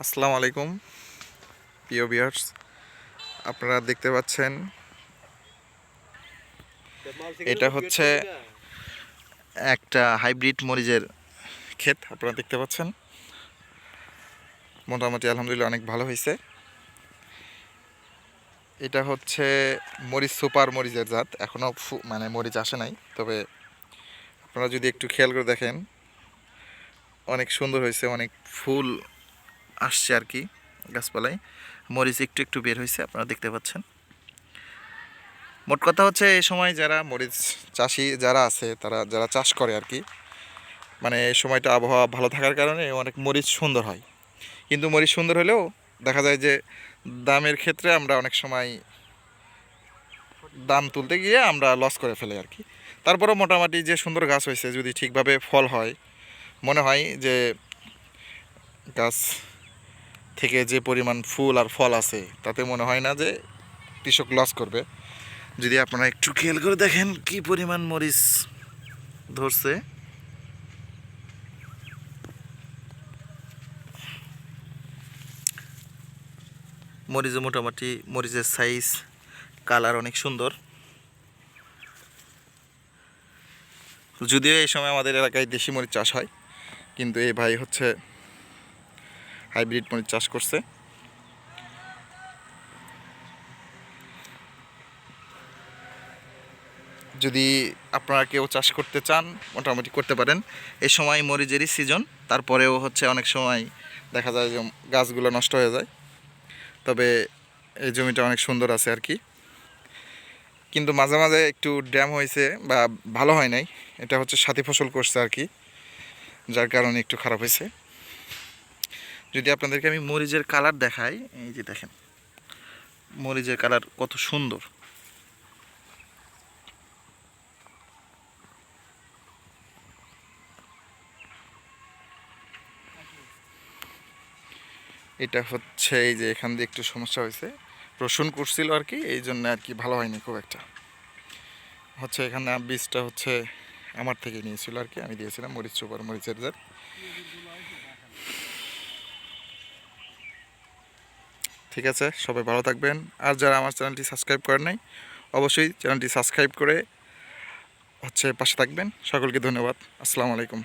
আসসালামু আলাইকুম প্রিয় ভিউয়ার্স, আপনারা দেখতে পাচ্ছেন এটা হচ্ছে একটা হাইব্রিড মরিচের ক্ষেত। আপনারা দেখতে পাচ্ছেন মোটামুটি আলহামদুলিল্লাহ অনেক ভালো হয়েছে। এটা হচ্ছে মরিচ সুপার মরিচের জাত, এখনও মানে মরিচ আসে নাই, তবে আপনারা যদি একটু খেয়াল করে দেখেন অনেক সুন্দর হয়েছে, অনেক ফুল আসছে আর কি গাছপালায়, মরিচ একটু একটু বের হয়েছে আপনারা দেখতে পাচ্ছেন। মোট কথা হচ্ছে এই সময় যারা মরিচ চাষি যারা আছে, তারা যারা চাষ করে আর কি, মানে এই সময়টা আবহাওয়া ভালো থাকার কারণে অনেক মরিচ সুন্দর হয়। কিন্তু মরিচ সুন্দর হলেও দেখা যায় যে দামের ক্ষেত্রে আমরা অনেক সময় দাম তুলতে গিয়ে আমরা লস করে ফেলি আর কি। তারপরেও মোটামুটি যে সুন্দর গাছ হয়েছে, যদি ঠিকভাবে ফল হয়, মনে হয় যে গাছ থেকে যে পরিমাণ ফুল আর ফল আছে তাতে মনে হয় না যে কৃষক লস করবে। যদি আপনারা একটু খেয়াল করে দেখেন কি পরিমাণ মরিচ ধরছে। মরিচও মোটামুটি, মরিচের সাইজ কালার অনেক সুন্দর। যদিও এই সময় আমাদের এলাকায় দেশি মরিচ চাষ হয়, কিন্তু এই ভাই হচ্ছে হাইব্রিড মরিচ চাষ করছে। যদি আপনারা কেউ চাষ করতে চান মোটামুটি করতে পারেন। এই সময় মরিচেরই সিজন, তারপরেও হচ্ছে অনেক সময় দেখা যায় যে গাছগুলো নষ্ট হয়ে যায়, তবে এই জমিটা অনেক সুন্দর আছে আর কি। কিন্তু মাঝে মাঝে একটু ড্যাম হয়েছে বা ভালো হয় নাই, এটা হচ্ছে সাথী ফসল করছে আর কি, যার কারণে একটু খারাপ হয়েছে। যদি আপনাদেরকে আমি মরিচের কালার দেখাই, এই যে দেখেন মরিচের কালার কত সুন্দর। এটা হচ্ছে এই যে এখান দিয়ে একটু সমস্যা হয়েছে, রসুন করছিল আর কি, এই জন্য আর কি ভালো হয়নি খুব একটা। হচ্ছে এখানে বীজটা হচ্ছে আমার থেকে নিয়েছিল আর কি, আমি দিয়েছিলাম মরিচ সুপার মরিচের জাত। ঠিক আছে, সবাই ভালো থাকবেন। আর যারা আমার চ্যানেলটি সাবস্ক্রাইব করেন নাই, অবশ্যই চ্যানেলটি সাবস্ক্রাইব করে হচ্ছে পাশে থাকবেন। সকলকে ধন্যবাদ। আসসালামু আলাইকুম।